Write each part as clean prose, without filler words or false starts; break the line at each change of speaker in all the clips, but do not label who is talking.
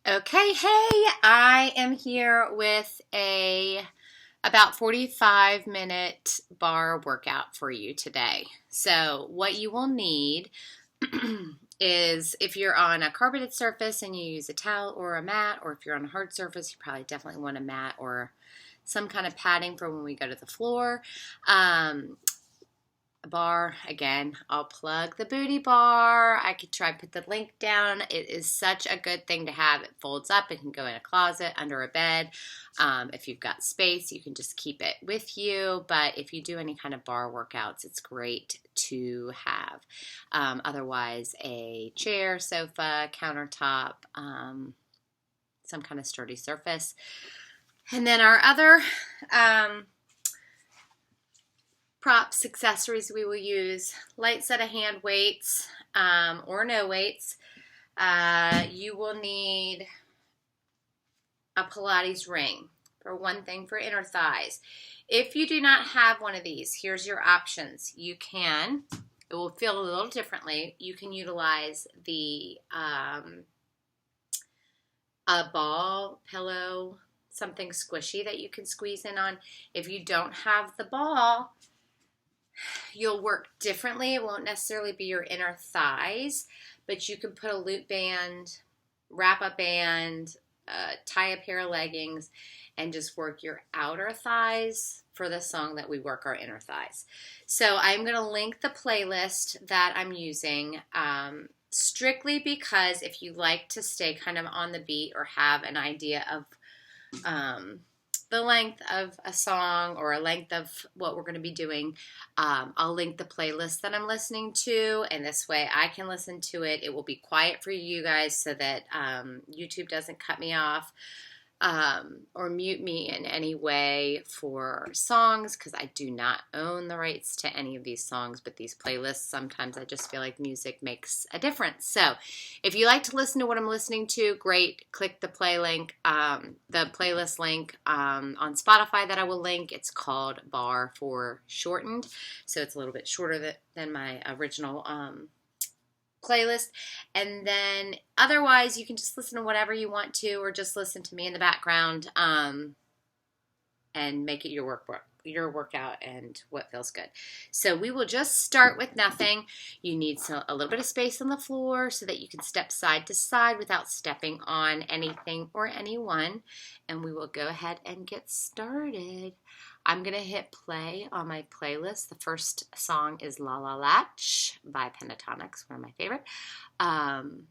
Okay, hey, I am here with a about 45-minute bar workout for you today. So, what you will need is if you're on a carpeted surface and you use a towel or a mat, or if you're on a hard surface, you probably definitely want a mat or some kind of padding for when we go to the floor. Bar again. I'll plug the booty bar. I could try to put the link down. It is such a good thing to have. It folds up. It can go in a closet, under a bed. If you've got space, you can just keep it with you. But if you do any kind of bar workouts, it's great to have. Otherwise, a chair, sofa, countertop, some kind of sturdy surface. And then our other props, accessories we will use, light set of hand weights or no weights. You will need a Pilates ring for one thing for inner thighs. If you do not have one of these, here's your options. You can, it will feel a little differently. You can utilize the a ball, pillow, something squishy that you can squeeze in on. If you don't have the ball, you'll work differently. It won't necessarily be your inner thighs, but you can put a loop band, wrap up band, tie a pair of leggings, and just work your outer thighs for the song that we work our inner thighs. So I'm going to link the playlist that I'm using strictly because if you like to stay kind of on the beat or have an idea of the length of a song or a length of what we're going to be doing, I'll link the playlist that I'm listening to, and this way I can listen to it. It will be quiet for you guys so that YouTube doesn't cut me off or mute me in any way for songs, because I do not own the rights to any of these songs, but these playlists, sometimes I just feel like music makes a difference. So if you like to listen to what I'm listening to, great. Click the the playlist link on Spotify that I will link. It's called Bar for shortened, so it's a little bit shorter than my original playlist. And then otherwise you can just listen to whatever you want to, or just listen to me in the background and make it your workout and what feels good. So we will just start with nothing. You need a little bit of space on the floor so that you can step side to side without stepping on anything or anyone, and we will go ahead and get started. I'm going to hit play on my playlist. The first song is La La Latch by Pentatonics, one of my favorite. And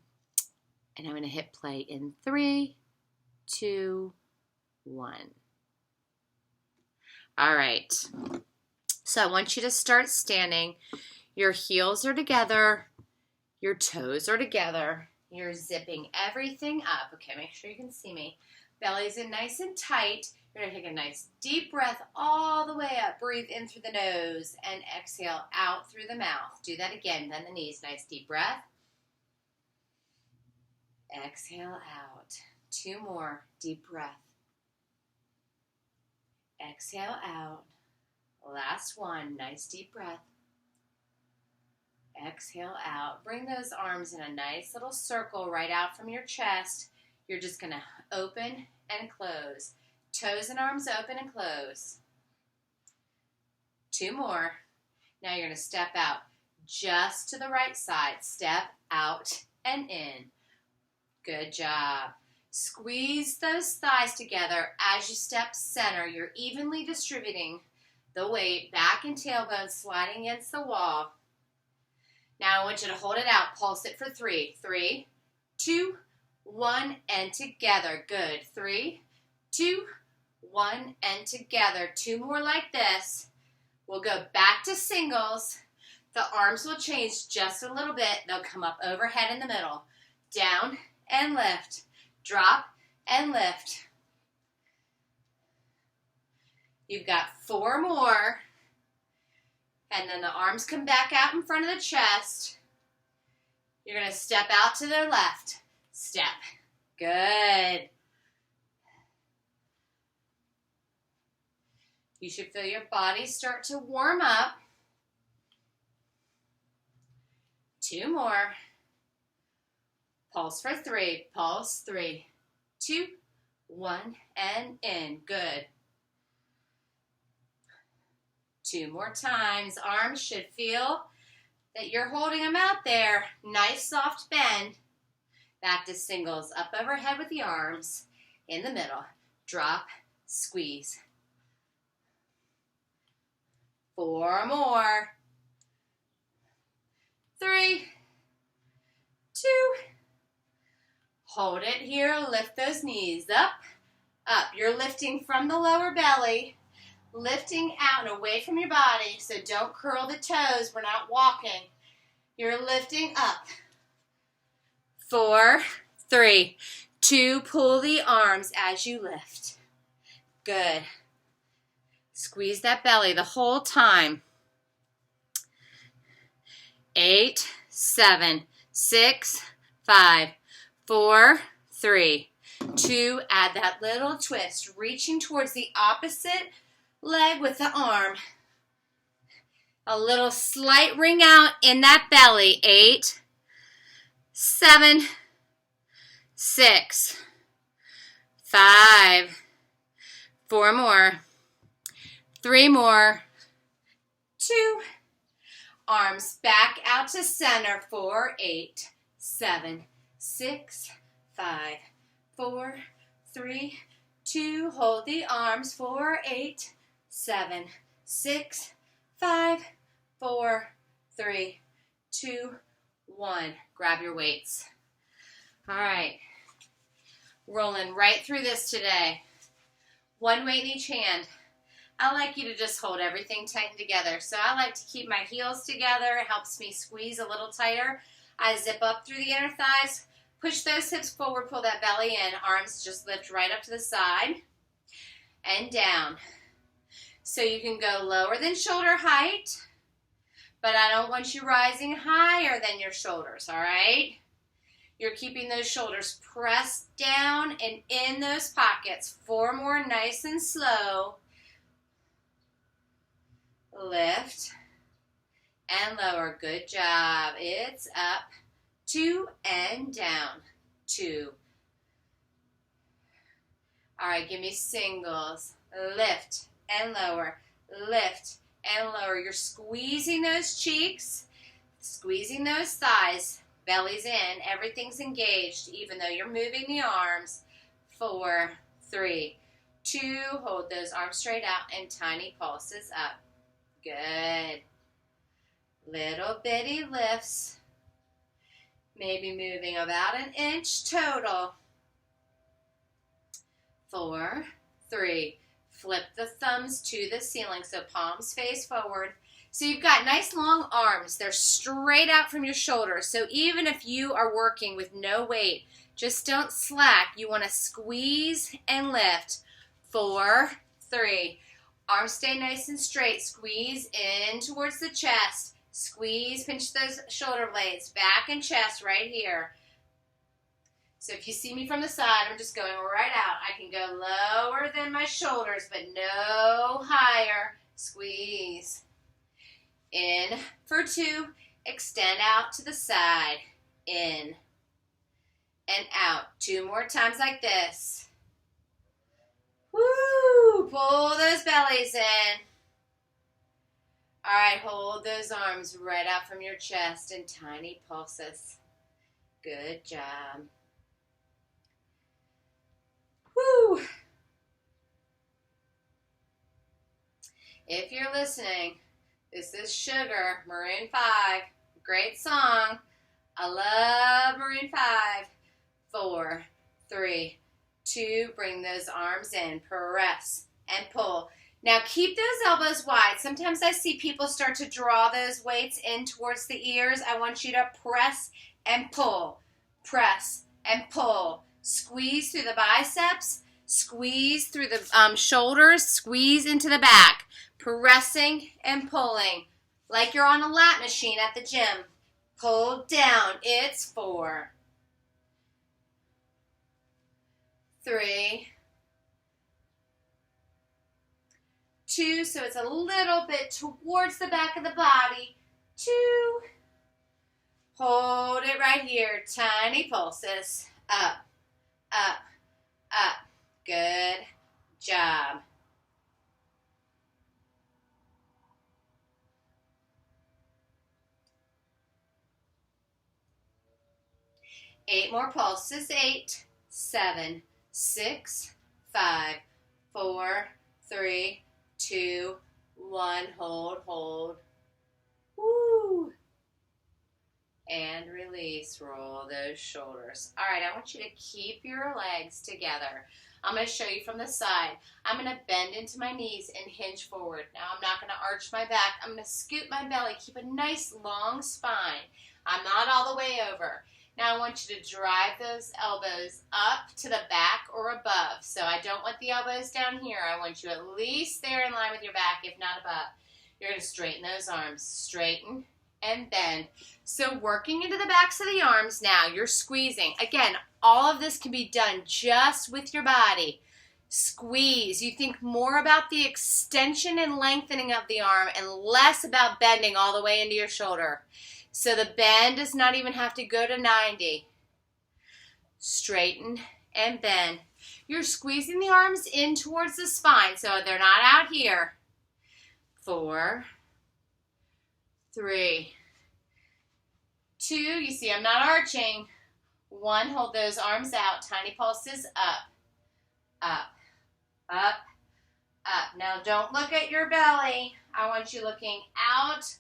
I'm going to hit play in 3, 2, 1. All right. So I want you to start standing. Your heels are together. Your toes are together. You're zipping everything up. Okay, make sure you can see me. Belly's in nice and tight. You're going to take a nice deep breath all the way up. Breathe in through the nose and exhale out through the mouth. Do that again. Bend the knees. Nice deep breath. Exhale out. 2 more. Deep breath. Exhale out. Last one. Nice deep breath. Exhale out. Bring those arms in a nice little circle right out from your chest. You're just going to open and close. Toes and arms open and close. 2 more. Now you're going to step out just to the right side. Step out and in. Good job. Squeeze those thighs together as you step center. You're evenly distributing the weight. Back and tailbone sliding against the wall. Now I want you to hold it out. Pulse it for 3. 3, 2, 1, and together. Good. 3, 2, 1, and together. 2 more like this. We'll go back to singles. The arms will change just a little bit. They'll come up overhead in the middle. Down and lift. Drop and lift. You've got 4 more. And then the arms come back out in front of the chest. You're going to step out to the left. Step. Good. You should feel your body start to warm up. 2 more. Pulse for 3. Pulse. 3, 2, 1, and in. Good. 2 more times. Arms should feel that you're holding them out there. Nice soft bend. Back to singles. Up overhead with the arms. In the middle. Drop, squeeze. 4 more. 3, 2. Hold it here. Lift those knees up, up. You're lifting from the lower belly, lifting out and away from your body. So don't curl the toes. We're not walking. You're lifting up. 4, 3, 2. Pull the arms as you lift. Good. Squeeze that belly the whole time. 8, 7, 6, 5, 4, 3, 2. Add that little twist, reaching towards the opposite leg with the arm. A little slight ring out in that belly. 8, 7, 6, 5, 4 more, 3 more, 2. Arms back out to center. 4, 8, 7, 6, 5, 4, 3, 2. Hold the arms. 4, 8, 7, 6, 5, 4, 3, 2, 1. Grab your weights. All right. Rolling right through this today. 1 weight in each hand. I like you to just hold everything tight together. So I like to keep my heels together. It helps me squeeze a little tighter. I zip up through the inner thighs. Push those hips forward. Pull that belly in. Arms just lift right up to the side and down. So you can go lower than shoulder height, but I don't want you rising higher than your shoulders, all right? You're keeping those shoulders pressed down and in those pockets. 4 more, nice and slow. Lift and lower. Good job. It's up. 2 and down. 2. All right, give me singles. Lift and lower. Lift and lower. You're squeezing those cheeks, squeezing those thighs. Belly's in. Everything's engaged, even though you're moving the arms. 4, 3, 2. Hold those arms straight out and tiny pulses up. Good. Little bitty lifts. Maybe moving about an inch total. 4, 3. Flip the thumbs to the ceiling so palms face forward. So you've got nice long arms. They're straight out from your shoulders. So even if you are working with no weight, just don't slack. You want to squeeze and lift. 4, 3. Arms stay nice and straight. Squeeze in towards the chest. Squeeze, pinch those shoulder blades. Back and chest right here. So if you see me from the side, I'm just going right out. I can go lower than my shoulders, but no higher. Squeeze. In for 2. Extend out to the side. In and out. 2 more times like this. Woo! Pull those bellies in. All right, hold those arms right out from your chest in tiny pulses. Good job. Woo! If you're listening, this is Sugar, Maroon 5. Great song. I love Maroon 5. 4, 3, 2. Bring those arms in. Press and pull. Now keep those elbows wide. Sometimes I see people start to draw those weights in towards the ears. I want you to press and pull. Press and pull. Squeeze through the biceps. Squeeze through the shoulders. Squeeze into the back. Pressing and pulling. Like you're on a lat machine at the gym. Pull down. It's 4, 3, 2, so it's a little bit towards the back of the body. 2. Hold it right here. Tiny pulses. Up, up, 8 more pulses. 8, 7, 6, 5, 4, 3, 2, 1. Hold, hold. Woo. And release. Roll those shoulders. All right, I want you to keep your legs together. I'm going to show you from the side. I'm going to bend into my knees and hinge forward. Now, I'm not going to arch my back. I'm going to scoot my belly. Keep a nice long spine. I'm not all the way over. Now, I want you to drive those elbows up to the back or above. So I don't want the elbows down here. I want you at least there in line with your back, if not above. You're going to straighten those arms. Straighten and bend. So working into the backs of the arms now, you're squeezing. Again, all of this can be done just with your body. Squeeze. You think more about the extension and lengthening of the arm and less about bending all the way into your shoulder. So the bend does not even have to go to 90. Straighten and bend. You're squeezing the arms in towards the spine so they're not out here. 4, 3, 2, you see I'm not arching. 1, hold those arms out. Tiny pulses up, up, up, up. Now don't look at your belly. I want you looking out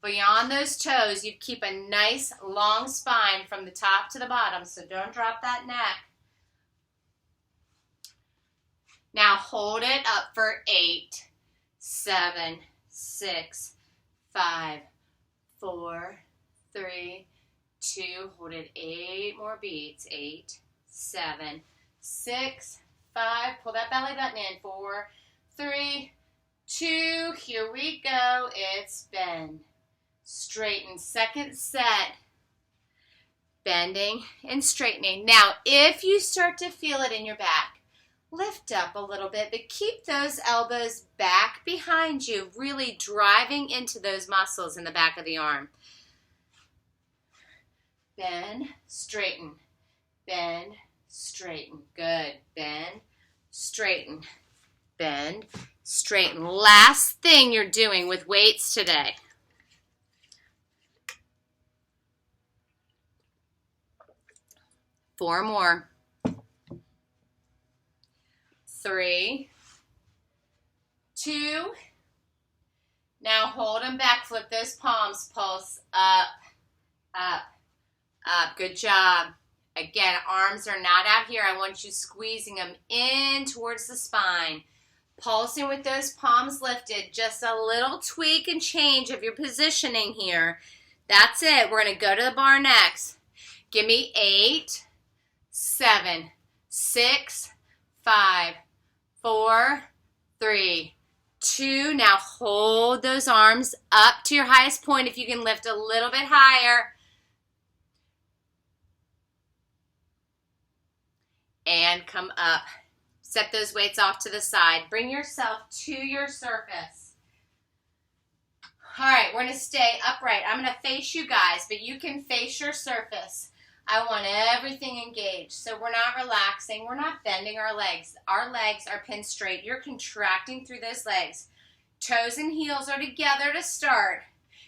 beyond those toes. You keep a nice long spine from the top to the bottom, so don't drop that neck. Now hold it up for 8, 7, 6, 5, 4, 3, 2, hold it 8 more beats. 8, 7, 6, 5, pull that belly button in. 4, 3, 2, here we go. It's bend. Straighten. Second set. Bending and straightening. Now, if you start to feel it in your back, lift up a little bit, but keep those elbows back behind you, really driving into those muscles in the back of the arm. Bend, straighten, bend, straighten. Good. Bend, straighten, bend, straighten. Last thing you're doing with weights today. Four more. 3, 2. Now hold them back. Flip those palms. Pulse up, up, up. Good job. Again, arms are not out here. I want you squeezing them in towards the spine. Pulsing with those palms lifted. Just a little tweak and change of your positioning here. That's it. We're going to go to the bar next. Give me 8, 7, 6, 5, 4, 3, 2. Now hold those arms up to your highest point. If you can lift a little bit higher. And come up. Set those weights off to the side. Bring yourself to your surface. All right, we're going to stay upright. I'm going to face you guys, but you can face your surface. I want everything engaged. So we're not relaxing. We're not bending our legs. Our legs are pinned straight. You're contracting through those legs. Toes and heels are together to start.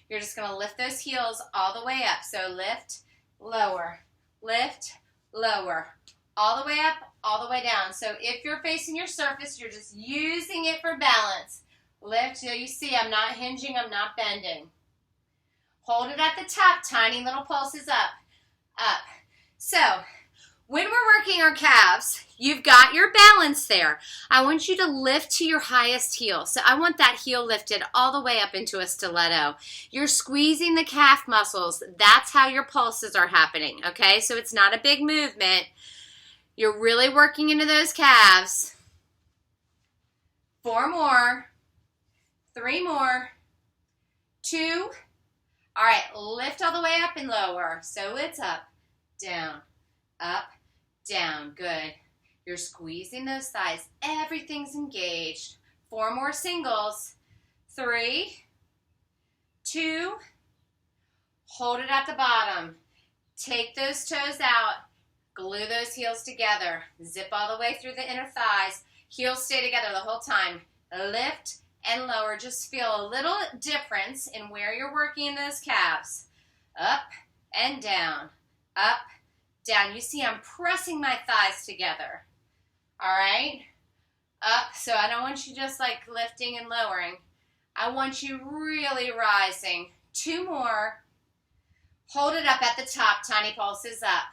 You're just going to lift those heels all the way up. So lift, lower, all the way up, all the way down. So if you're facing your surface, you're just using it for balance. Lift till you see I'm not hinging, I'm not bending. Hold it at the top, tiny little pulses up, up. So when we're working our calves, you've got your balance there. I want you to lift to your highest heel. So I want that heel lifted all the way up into a stiletto. You're squeezing the calf muscles. That's how your pulses are happening, okay? So it's not a big movement. You're really working into those calves. 4 more. 3 more. 2. All right, lift all the way up and lower. So it's up, down, good. You're squeezing those thighs. Everything's engaged. 4 more singles. 3, 2, hold it at the bottom. Take those toes out. Glue those heels together. Zip all the way through the inner thighs. Heels stay together the whole time. Lift and lower. Just feel a little difference in where you're working in those calves. Up and down. Up, down. You see I'm pressing my thighs together. All right? Up. So I don't want you just like lifting and lowering. I want you really rising. 2 more. Hold it up at the top. Tiny pulses up.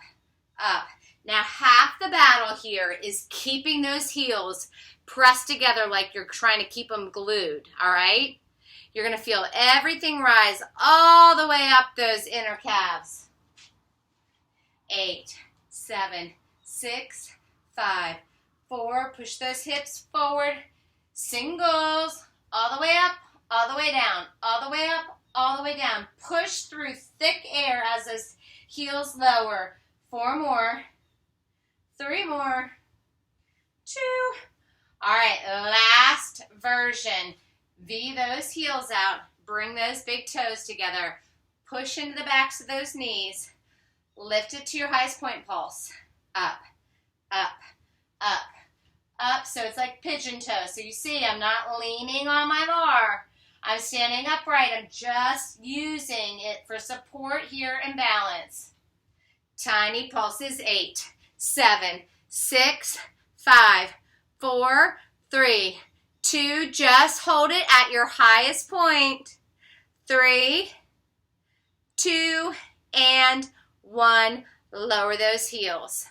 Up. Now half the battle here is keeping those heels pressed together like you're trying to keep them glued. All right? You're going to feel everything rise all the way up those inner calves. 8, 7, 6, 5, 4. Push those hips forward. Singles. All the way up, all the way down, all the way up, all the way down. Push through thick air as those heels lower. 4 more. 3 more. 2. All right, last version. V those heels out. Bring those big toes together. Push into the backs of those knees. Lift it to your highest point pulse. Up, up, up, up. So it's like pigeon toes. So you see I'm not leaning on my bar. I'm standing upright. I'm just using it for support here and balance. Tiny pulses. 8, 7, 6, 5, 4, 3, 2. Just hold it at your highest point. 3, 2, and 1. Lower those heels.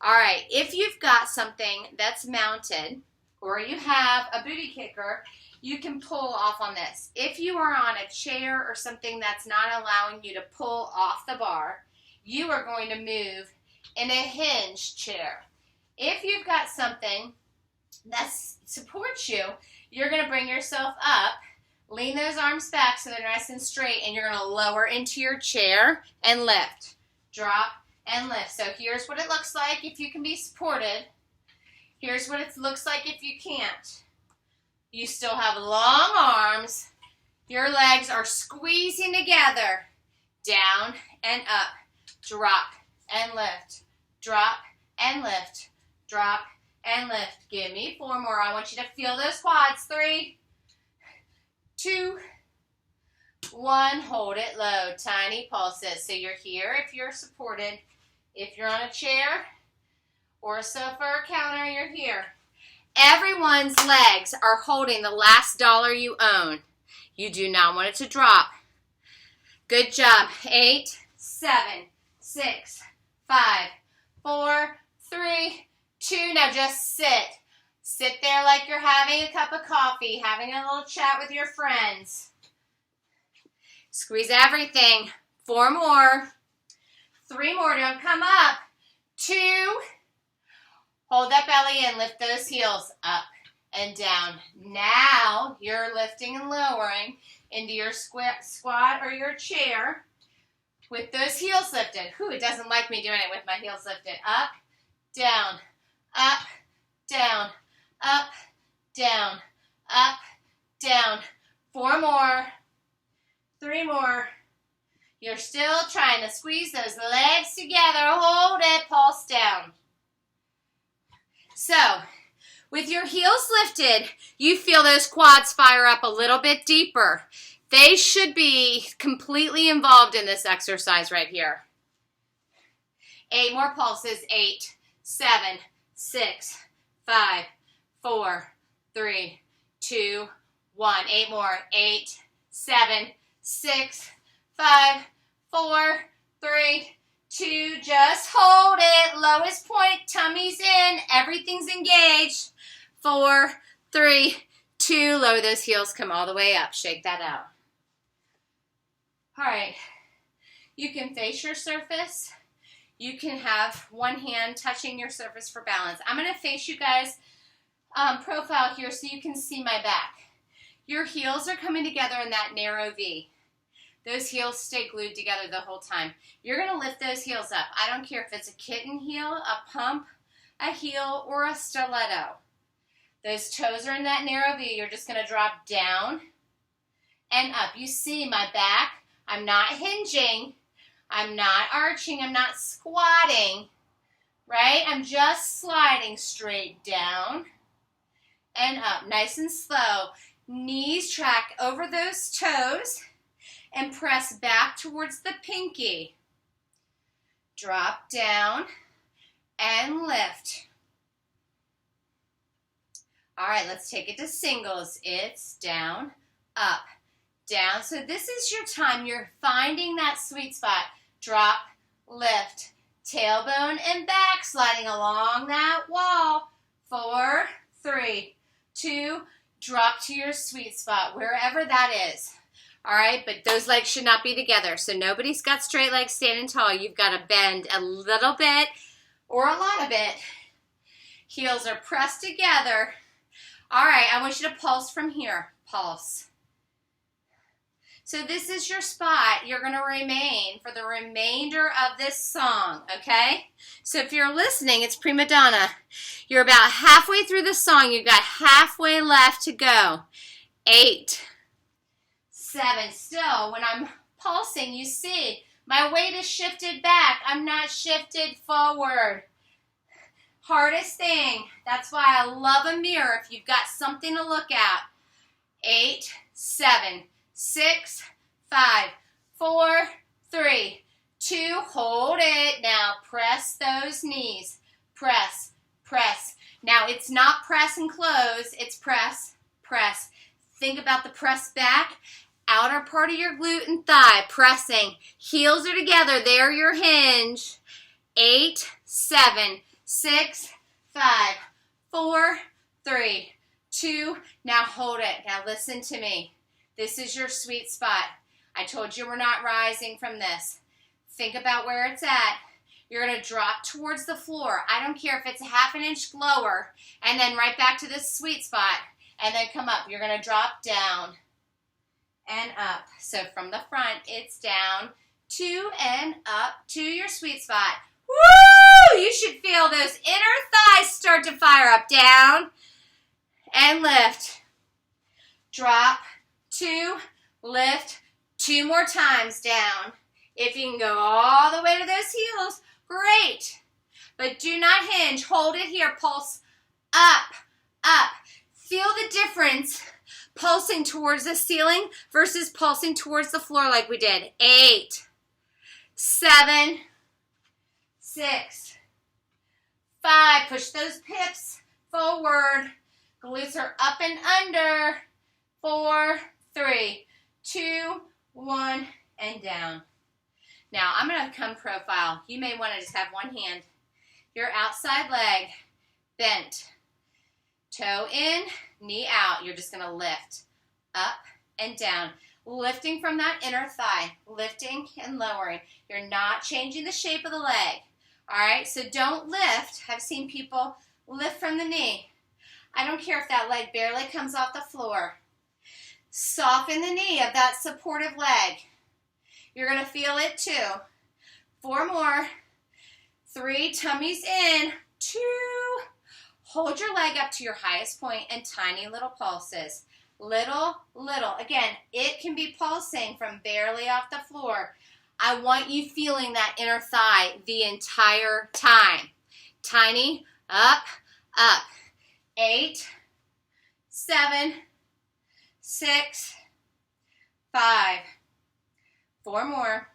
All right, if you've got something that's mounted or you have a booty kicker, you can pull off on this. If you are on a chair or something that's not allowing you to pull off the bar, you are going to move in a hinge chair. If you've got something that supports you, you're going to bring yourself up, lean those arms back so they're nice and straight, and you're going to lower into your chair and lift. Drop and lift. So here's what it looks like if you can be supported. Here's what it looks like if you can't. You still have long arms. Your legs are squeezing together. Down and up. Drop and lift. Drop and lift. Drop and lift. Give me 4 more. I want you to feel those quads. 3, 2, 1. Hold it low. Tiny pulses. So you're here if you're supported. If you're on a chair or a sofa or counter, you're here. Everyone's legs are holding the last dollar you own. You do not want it to drop. Good job. 8, 7, 6, 5, 4, 3, 2. Now just sit. Sit there like you're having a cup of coffee, having a little chat with your friends. Squeeze everything. 4 more. 3 more. Don't come up. 2. Hold that belly in. Lift those heels up and down. Now you're lifting and lowering into your squat or your chair with those heels lifted. Whew, it doesn't like me doing it with my heels lifted. Up, down, up, down, up, down, up, down. 4 more. 3 more. You're still trying to squeeze those legs together. Hold it. Pulse down. So, with your heels lifted, you feel those quads fire up a little bit deeper. They should be completely involved in this exercise right here. 8 more pulses. 8, 7, 6, 5, 4, 3, 2, 1. 8 more. 8, 7, 6, 5, 4, 3, 2. Just hold it. Lowest point. Tummy's in. Everything's engaged. 4, 3, 2. Lower those heels. Come all the way up. Shake that out. All right. You can face your surface. You can have one hand touching your surface for balance. I'm going to face you guys profile here so you can see my back. Your heels are coming together in that narrow V. Those heels stay glued together the whole time. You're going to lift those heels up. I don't care if it's a kitten heel, a pump, a heel, or a stiletto. Those toes are in that narrow V. You're just going to drop down and up. You see my back. I'm not hinging. I'm not arching. I'm not squatting. Right? I'm just sliding straight down and up. Nice and slow. Knees track over those toes and press back towards the pinky. drop down, and lift. All right, let's take it to singles. It's down, up, down. So this is your time. You're finding that sweet spot. Drop, lift, tailbone and back, sliding along that wall. 4, 3, 2, drop to your sweet spot, wherever that is. All right, but those legs should not be together. So nobody's got straight legs standing tall. You've got to bend a little bit or a lot of it. Heels are pressed together. All right, I want you to pulse from here. Pulse. So this is your spot. You're going to remain for the remainder of this song, okay? So if you're listening, it's prima donna. You're about halfway through the song. You've got halfway left to go. 8, 7. Still, when I'm pulsing, you see my weight is shifted back. I'm not shifted forward. Hardest thing. That's why I love a mirror if you've got something to look at. 8, 7, 6, 5, 4, 3, 2. Hold it. Now press those knees. Press, press. Now it's not press and close. It's press, press. Think about the press back. Outer part of your glute and thigh. Pressing. Heels are together. They're your hinge. 8, 7, 6, 5, 4, 3, 2. Now hold it. Now listen to me. This is your sweet spot. I told you we're not rising from this. Think about where it's at. You're going to drop towards the floor. I don't care if it's ½ an inch lower, and then right back to this sweet spot, and then come up. You're going to drop down and up. So from the front, it's down, 2, and up to your sweet spot. Woo! You should feel those inner thighs start to fire up. Down and lift. Drop, 2, lift, 2 more times down. If you can go all the way to those heels, great. But do not hinge. Hold it here. Pulse up, up. Feel the difference pulsing towards the ceiling versus pulsing towards the floor like we did. 8, 7, 6, 5. Push those pips forward. Glutes are up and under. 4, 3, 2, 1, and down. Now, I'm going to come profile. You may want to just have one hand. Your outside leg bent. Toe in, knee out. You're just going to lift up and down. Lifting from that inner thigh. Lifting and lowering. You're not changing the shape of the leg. All right? So don't lift. I've seen people lift from the knee. I don't care if that leg barely comes off the floor. Soften the knee of that supportive leg. You're going to feel it too. 4 more. 3, tummies in. 2. Hold your leg up to your highest point and tiny little pulses. Little, little. Again, it can be pulsing from barely off the floor. I want you feeling that inner thigh the entire time. Tiny, up, up. 8, 7, 6, 5. 4 more.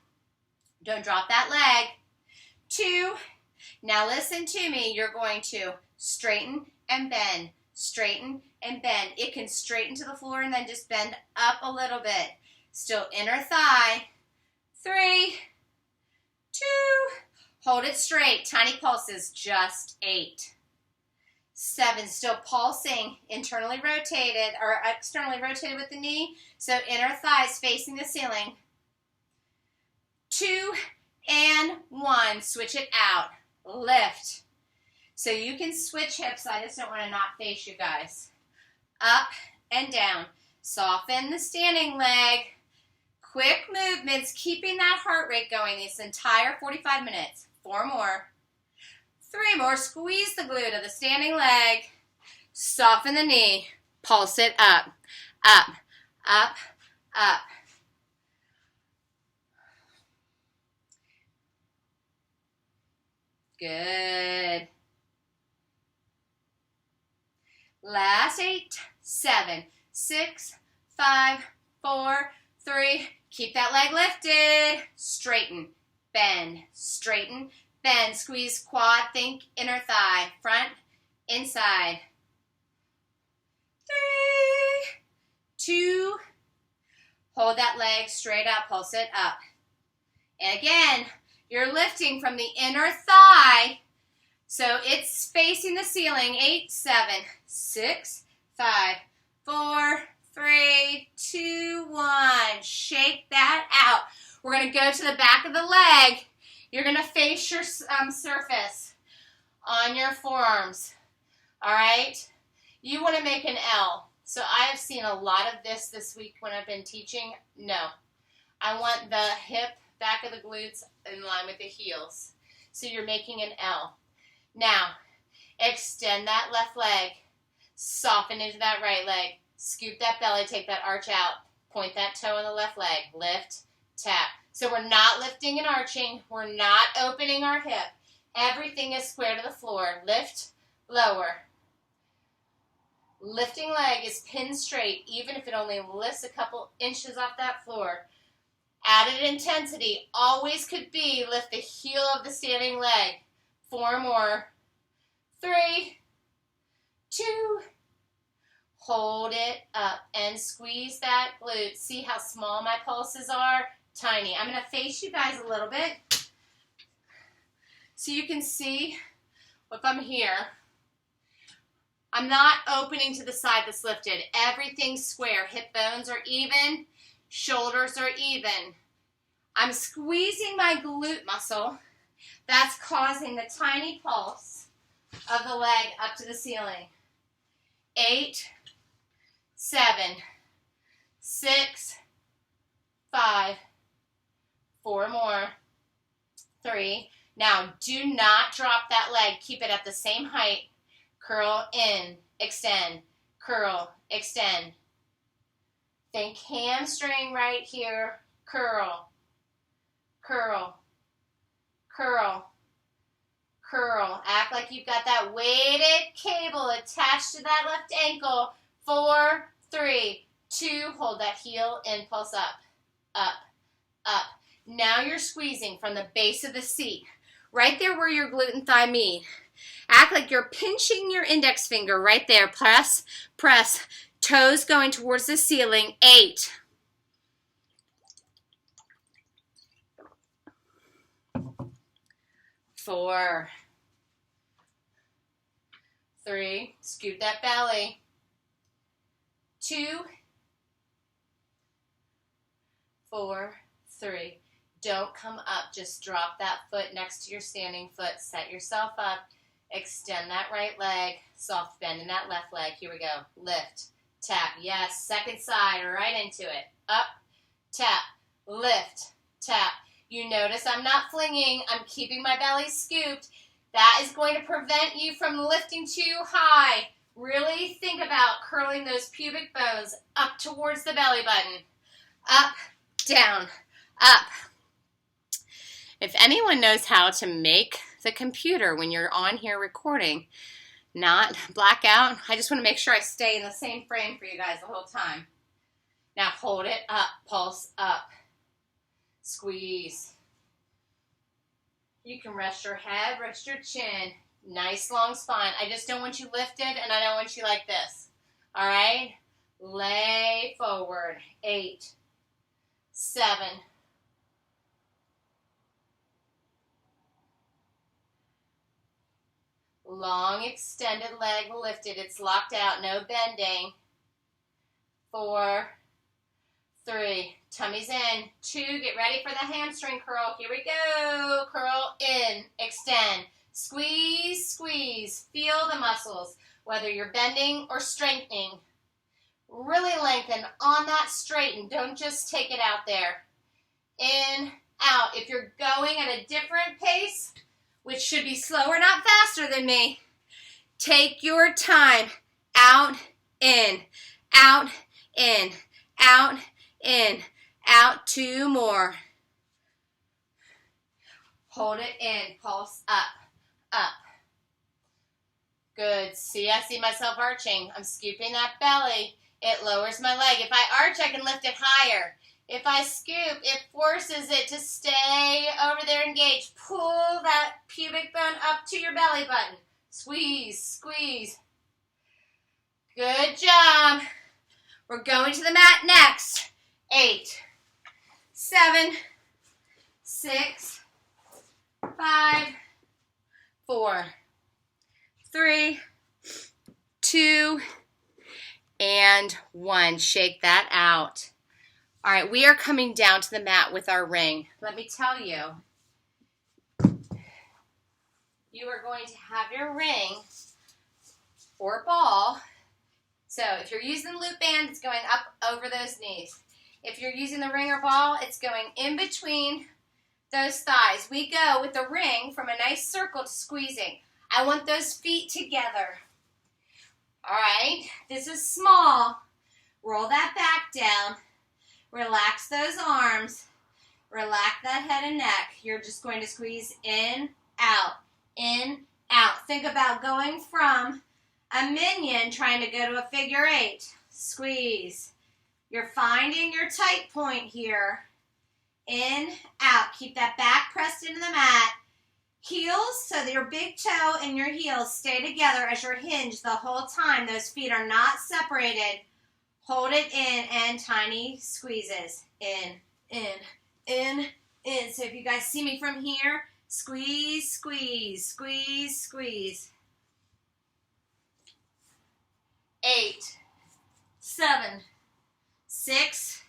Don't drop that leg. 2. Now listen to me. You're going to straighten and bend. Straighten and bend. It can straighten to the floor and then just bend up a little bit. Still inner thigh. 3, 2. Hold it straight. Tiny pulses. Just 8. 7. Still pulsing. Internally rotated or externally rotated with the knee. So inner thighs facing the ceiling. 2 and 1. Switch it out. Lift. So you can switch hips. I just don't want to not face you guys. Up and down. Soften the standing leg. Quick movements, keeping that heart rate going this entire 45 minutes. 4 more. 3 more. Squeeze the glute of the standing leg. Soften the knee. Pulse it up, up, up, up. Good. Last 8, 7, 6, 5, 4, 3. Keep that leg lifted. Straighten. bend, straighten, bend, squeeze quad, think inner thigh, front, inside. 3, 2, hold that leg straight up, pulse it up. And again, you're lifting from the inner thigh, so it's facing the ceiling. 8, 7, 6, 5, 4, 3, 2, 1. Shake that out. We're going to go to the back of the leg. You're going to face your surface on your forearms. All right? You want to make an L. So I have seen a lot of this week when I've been teaching. No. I want the hip, back of the glutes in line with the heels. So you're making an L. Now, extend that left leg. Soften into that right leg. Scoop that belly, take that arch out. Point that toe on the left leg. Lift, tap. So we're not lifting and arching. We're not opening our hip. Everything is square to the floor. Lift, lower. Lifting leg is pinned straight, even if it only lifts a couple inches off that floor. Added intensity always could be lift the heel of the standing leg. 4 more. 3, 2, hold it up and squeeze that glute. See how small my pulses are? Tiny. I'm going to face you guys a little bit so you can see if I'm here. I'm not opening to the side that's lifted. Everything's square. Hip bones are even. Shoulders are even. I'm squeezing my glute muscle. That's causing the tiny pulse of the leg up to the ceiling. 8, 7, 6, 5, 4 more. 3. Now, do not drop that leg. Keep it at the same height. Curl in, extend, curl, extend. Think hamstring right here. Curl, curl, curl, curl. Act like you've got that weighted cable attached to that left ankle. 4, 3, 2. Hold that heel in, pulse up, up, up. Now you're squeezing from the base of the seat, right there where your glute and thigh meet. Act like you're pinching your index finger right there. Press, press. Toes going towards the ceiling. 8. 4, 3. Scoot that belly. 2, 4, 3. Don't come up. Just drop that foot next to your standing foot. Set yourself up. Extend that right leg. Soft bend in that left leg. Here we go. Lift. Tap. Yes. Second side. Right into it. Up. Tap. Lift. Tap. You notice I'm not flinging. I'm keeping my belly scooped. That is going to prevent you from lifting too high. Really think about curling those pubic bones up towards the belly button. Up. Down. Up. If anyone knows how to make the computer when you're on here recording, not black out, I just want to make sure I stay in the same frame for you guys the whole time. Now hold it up, pulse up, squeeze. You can rest your head, rest your chin. Nice long spine. I just don't want you lifted and I don't want you like this. All right? Lay forward. 8, 7, 6. Long extended leg lifted. It's locked out. No bending. 4, 3. Tummy's in. 2. Get ready for the hamstring curl. Here we go. Curl in. Extend. Squeeze, squeeze. Feel the muscles. Whether you're bending or straightening. Really lengthen on that straighten. Don't just take it out there. In, out. If you're going at a different pace, which should be slower, not faster than me, take your time. Out, in, out, in, out, in, out. 2 more. Hold it in. Pulse up, up. Good. See, I see myself arching. I'm scooping that belly. It lowers my leg. If I arch, I can lift it higher. If I scoop, it forces it to stay over there engaged. Pull that pubic bone up to your belly button. Squeeze, squeeze. Good job. We're going to the mat next. 8, 7, 6, 5, 4, 3, 2, and 1. Shake that out. All right, we are coming down to the mat with our ring. Let me tell you, you are going to have your ring or ball. So if you're using the loop band, it's going up over those knees. If you're using the ring or ball, it's going in between those thighs. We go with the ring from a nice circle to squeezing. I want those feet together. All right, this is small. Roll that back down. Relax those arms. Relax that head and neck. You're just going to squeeze in, out, in, out. Think about going from a minion trying to go to a figure 8. Squeeze. You're finding your tight point here. In, out. Keep that back pressed into the mat. Heels, so that your big toe and your heels stay together as you're hinged the whole time. Those feet are not separated. Hold it in and tiny squeezes. In, in, in, in. So if you guys see me from here, squeeze, squeeze, squeeze, squeeze. 8, 7, 6,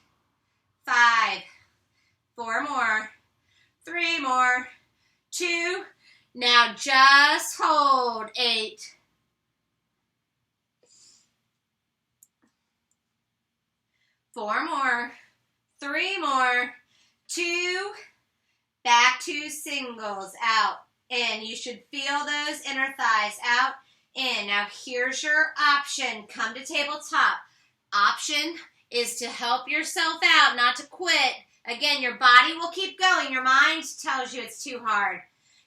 5, 4 more, 3 more, 2. Now just hold. 8. 4 more, 3 more, 2, back to singles, out, in. You should feel those inner thighs, out, in. Now here's your option. Come to tabletop. Option is to help yourself out, not to quit. Again, your body will keep going. Your mind tells you it's too hard.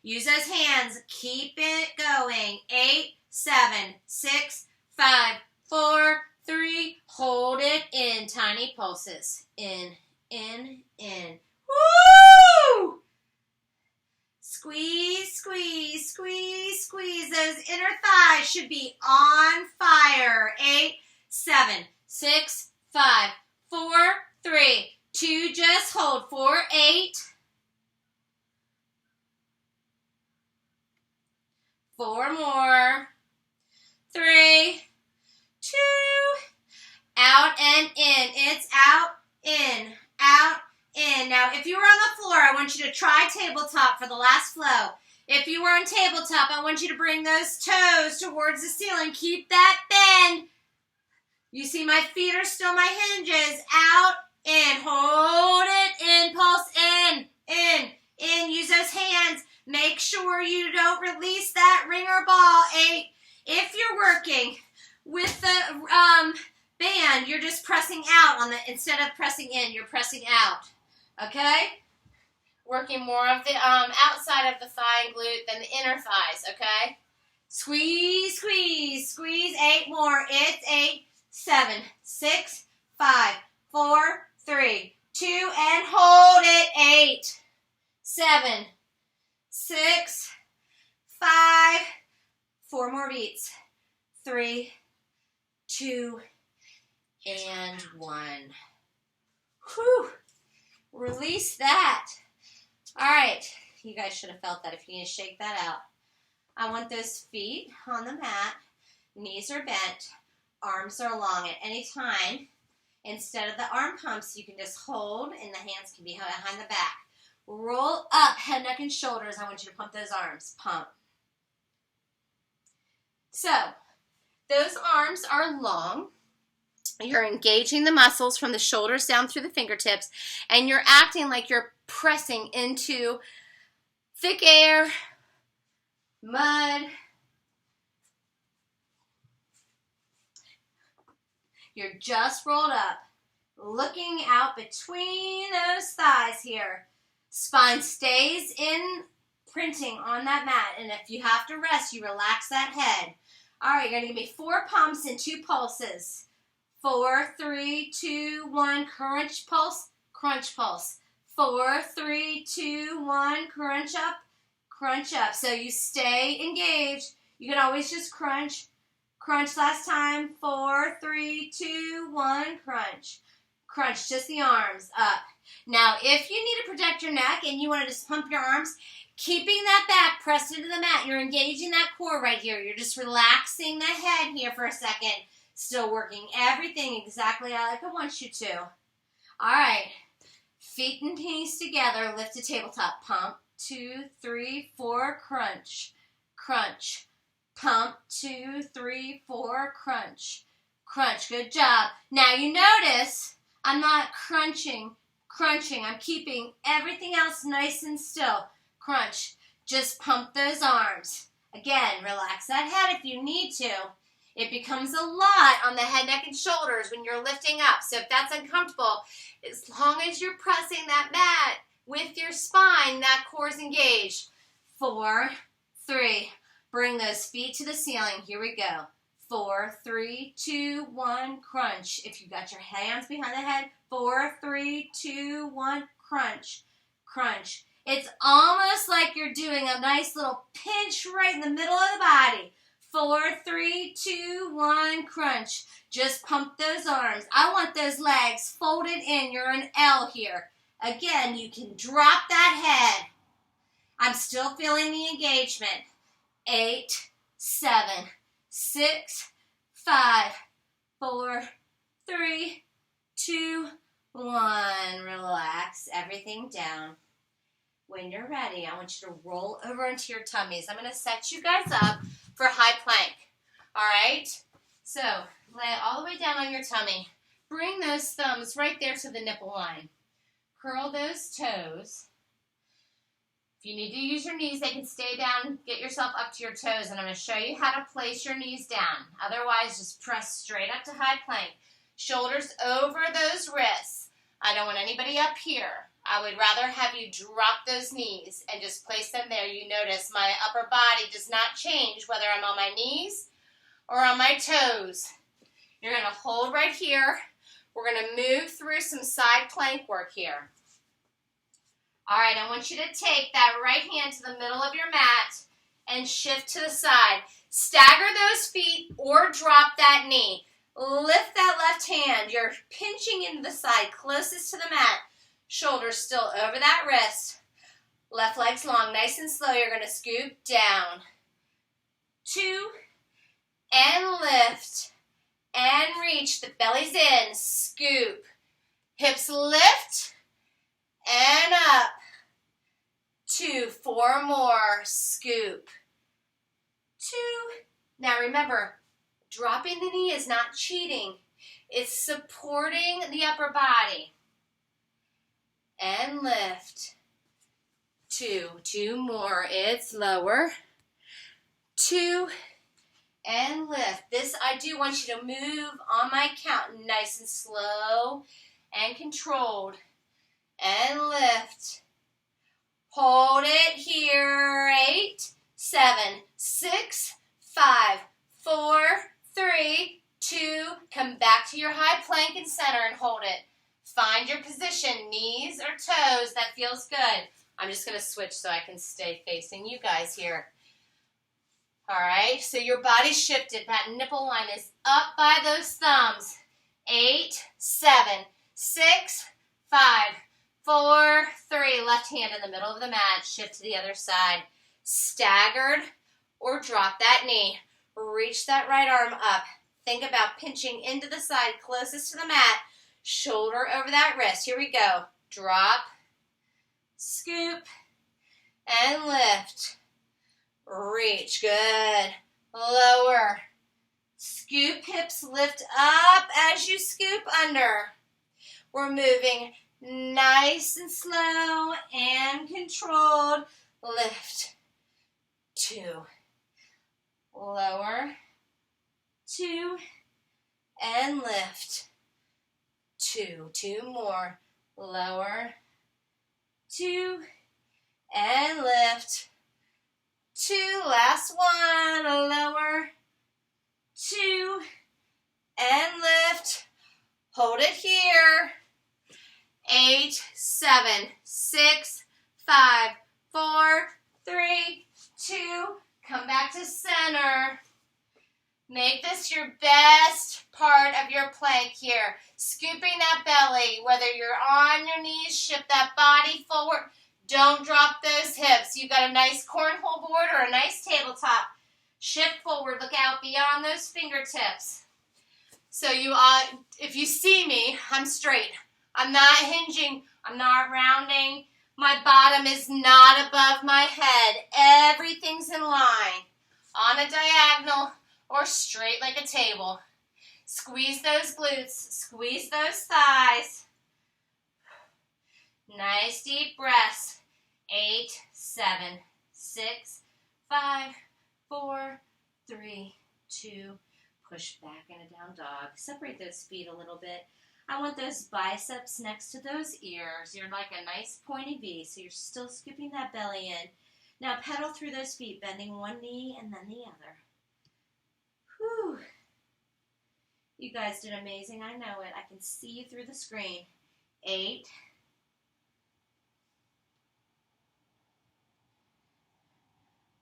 Use those hands. Keep it going. 8, 7, 6, 5, 4, 3. Hold it in. Tiny pulses. In, in, in. Woo! Squeeze, squeeze, squeeze, squeeze. Those inner thighs should be on fire. 8, 7, 6, 5, 4, 3, 2. Just hold. 4, 8. 4 more. 3, 2. Out and in. It's out, in, out, in. Now, if you were on the floor, I want you to try tabletop for the last flow. If you were on tabletop, I want you to bring those toes towards the ceiling. Keep that bend. You see my feet are still my hinges. Out, in. Hold it in. Pulse in, in, in. Use those hands. Make sure you don't release that ring or ball. 8. If you're working with the band, you're just pressing out on the, instead of pressing in, you're pressing out. Okay? Working more of the outside of the thigh and glute than the inner thighs, okay? Squeeze, squeeze, squeeze. 8 more. It's 8, 7, 6, 5, 4, 3, 2, and hold it. 8, 7, 6, 5, 4 more beats. 3, 2, and 1. Whew. Release that. All right. You guys should have felt that if you need to shake that out. I want those feet on the mat. Knees are bent. Arms are long. At any time, instead of the arm pumps, you can just hold, and the hands can be behind the back. Roll up, head, neck, and shoulders. I want you to pump those arms. Pump. So, those arms are long. You're engaging the muscles from the shoulders down through the fingertips, and you're acting like you're pressing into thick air, mud. You're just rolled up, looking out between those thighs here. Spine stays in printing on that mat, and if you have to rest, you relax that head. All right, you're going to give me 4 pumps and 2 pulses. 4, 3, 2, 1. Crunch, pulse, crunch pulse. 4, 3, 2, 1, crunch up, crunch up. So you stay engaged. You can always just crunch. Crunch last time. 4, 3, 2, 1, crunch. Crunch, just the arms up. Now, if you need to protect your neck and you want to just pump your arms, keeping that back pressed into the mat, you're engaging that core right here. You're just relaxing the head here for a second. Still working everything exactly like I want you to. All right. Feet and knees together, lift to tabletop. Pump, 2, 3, 4, crunch, crunch. Pump, 2, 3, 4, crunch, crunch. Good job. Now you notice I'm not crunching. I'm keeping everything else nice and still. Crunch. Just pump those arms. Again, relax that head if you need to. It becomes a lot on the head, neck, and shoulders when you're lifting up. So if that's uncomfortable, as long as you're pressing that mat with your spine, that core is engaged. 4, 3. Bring those feet to the ceiling. Here we go. 4, 3, 2, 1, crunch. If you've got your hands behind the head, 4, 3, 2, 1, crunch, crunch. It's almost like you're doing a nice little pinch right in the middle of the body. 4, 3, 2, 1, crunch. Just pump those arms. I want those legs folded in. You're an L here. Again, you can drop that head. I'm still feeling the engagement. 8, 7, 6, 5, 4, 3, 2, 1. Relax everything down. When you're ready, I want you to roll over into your tummies. I'm going to set you guys up for high plank. All right? So, lay it all the way down on your tummy. Bring those thumbs right there to the nipple line. Curl those toes. If you need to use your knees, they can stay down. Get yourself up to your toes, and I'm going to show you how to place your knees down. Otherwise, just press straight up to high plank. Shoulders over those wrists. I don't want anybody up here. I would rather have you drop those knees and just place them there. You notice my upper body does not change whether I'm on my knees or on my toes. You're going to hold right here. We're going to move through some side plank work here. All right, I want you to take that right hand to the middle of your mat and shift to the side. Stagger those feet or drop that knee. Lift that left hand. You're pinching into the side closest to the mat. Shoulders still over that wrist. Left leg's long, nice and slow. You're going to scoop down. 2, and lift, and reach. The belly's in. Scoop. Hips lift, and up. 2, 4 more. Scoop. 2. Now remember, dropping the knee is not cheating. It's supporting the upper body. And lift. 2. 2 more. It's lower. 2. And lift. This I do want you to move on my count. Nice and slow and controlled. And lift. Hold it here. 8, 7, 6, 5, 4, 3, 2. Come back to your high plank and center and hold it. Find your position, knees or toes. That feels good. I'm just going to switch so I can stay facing you guys here. All right, so your body's shifted. That nipple line is up by those thumbs. 8, 7, 6, 5, 4, 3. Left hand in the middle of the mat. Shift to the other side. Staggered or drop that knee. Reach that right arm up. Think about pinching into the side closest to the mat. Shoulder over that wrist. Here we go. Drop, scoop, and lift. Reach. Good. Lower. Scoop, hips lift up as you scoop under. We're moving nice and slow and controlled. Lift. 2. Lower. 2. And lift. 2. 2 more. Lower. 2. And lift. 2. Last one. Lower. 2. And lift. Hold it here. 8, 7, 6, 5, 4, 3, 2. Come back to center. Make this your best part of your plank here. Scooping that belly, whether you're on your knees, shift that body forward. Don't drop those hips. You've got a nice cornhole board or a nice tabletop. Shift forward. Look out beyond those fingertips. So if you see me, I'm straight. I'm not hinging. I'm not rounding. My bottom is not above my head. Everything's in line. On a diagonal or straight like a table. Squeeze those glutes. Squeeze those thighs. Nice deep breaths. 8, 7, 6, 5, 4, 3, 2. Push back in a down dog. Separate those feet a little bit. I want those biceps next to those ears. You're like a nice pointy V, so you're still scooping that belly in. Now pedal through those feet, bending one knee and then the other. Whew. You guys did amazing. I know it. I can see you through the screen. 8,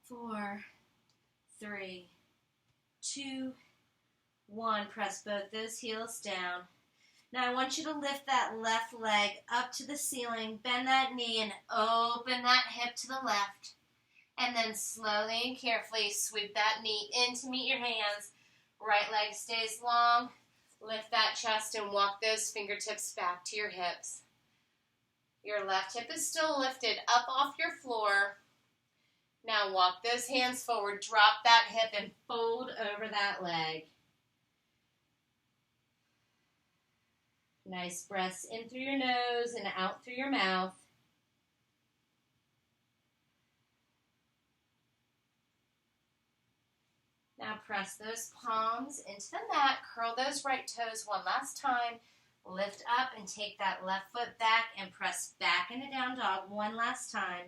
4, 3, 2, 1. Press both those heels down. Now I want you to lift that left leg up to the ceiling, bend that knee and open that hip to the left. And then slowly and carefully sweep that knee in to meet your hands. Right leg stays long. Lift that chest and walk those fingertips back to your hips. Your left hip is still lifted up off your floor. Now walk those hands forward. Drop that hip and fold over that leg. Nice breaths in through your nose and out through your mouth. Now press those palms into the mat. Curl those right toes one last time. Lift up and take that left foot back and press back into down dog one last time.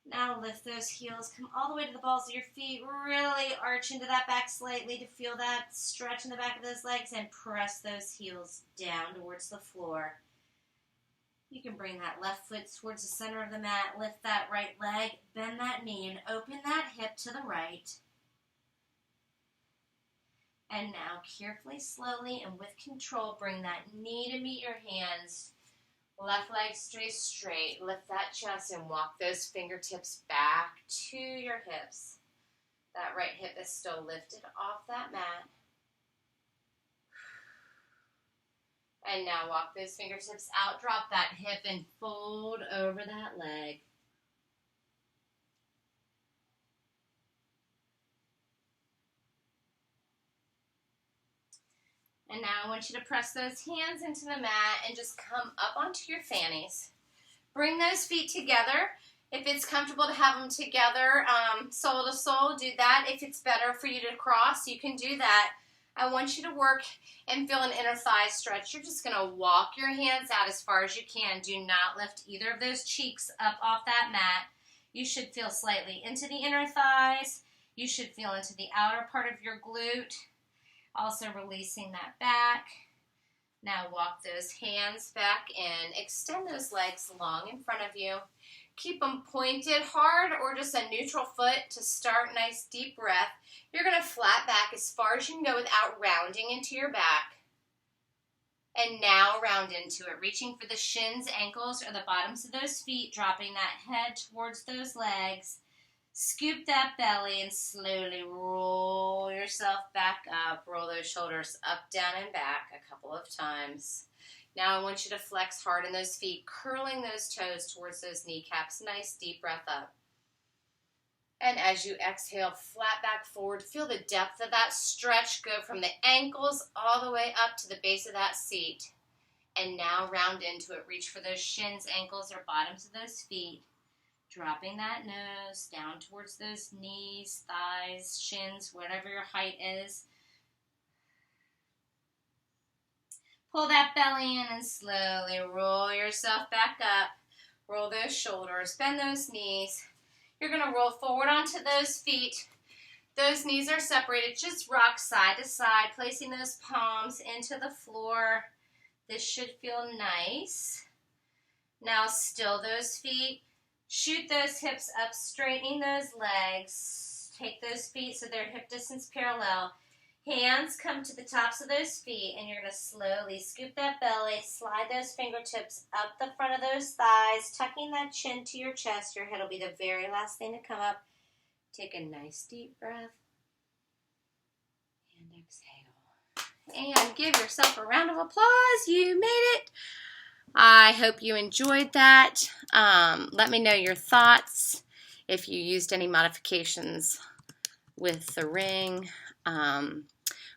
Now lift those heels. Come all the way to the balls of your feet. Really arch into that back slightly to feel that stretch in the back of those legs and press those heels down towards the floor. You can bring that left foot towards the center of the mat, lift that right leg, bend that knee, and open that hip to the right. And now, carefully, slowly, and with control, bring that knee to meet your hands. Left leg stays straight. Lift that chest and walk those fingertips back to your hips. That right hip is still lifted off that mat. And now walk those fingertips out, drop that hip and fold over that leg. And now I want you to press those hands into the mat and just come up onto your fannies. Bring those feet together. If it's comfortable to have them together, sole to sole, do that. If it's better for you to cross, you can do that. I want you to work and feel an inner thigh stretch. You're just going to walk your hands out as far as you can. Do not lift either of those cheeks up off that mat. You should feel slightly into the inner thighs. You should feel into the outer part of your glute. Also releasing that back. Now walk those hands back in. Extend those legs long in front of you. Keep them pointed hard or just a neutral foot to start. Nice deep breath. You're going to flat back as far as you can go without rounding into your back. And now round into it, reaching for the shins, ankles, or the bottoms of those feet, dropping that head towards those legs. Scoop that belly and slowly roll yourself back up. Roll those shoulders up, down, and back a couple of times. Now I want you to flex hard in those feet, curling those toes towards those kneecaps. Nice deep breath up. And as you exhale, flat back forward. Feel the depth of that stretch. Go from the ankles all the way up to the base of that seat. And now round into it. Reach for those shins, ankles, or bottoms of those feet. Dropping that nose down towards those knees, thighs, shins, whatever your height is. Pull that belly in and slowly roll yourself back up. Roll those shoulders, bend those knees. You're going to roll forward onto those feet. Those knees are separated. Just rock side to side, placing those palms into the floor. This should feel nice. Now still those feet. Shoot those hips up, straightening those legs. Take those feet so they're hip distance parallel. Hands come to the tops of those feet, and you're going to slowly scoop that belly, slide those fingertips up the front of those thighs, tucking that chin to your chest. Your head will be the very last thing to come up. Take a nice deep breath. And exhale. And give yourself a round of applause. You made it. I hope you enjoyed that. Let me know your thoughts. If you used any modifications with the ring,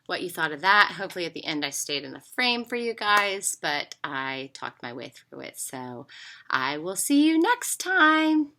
what you thought of that. Hopefully at the end I stayed in the frame for you guys, but I talked my way through it. So I will see you next time.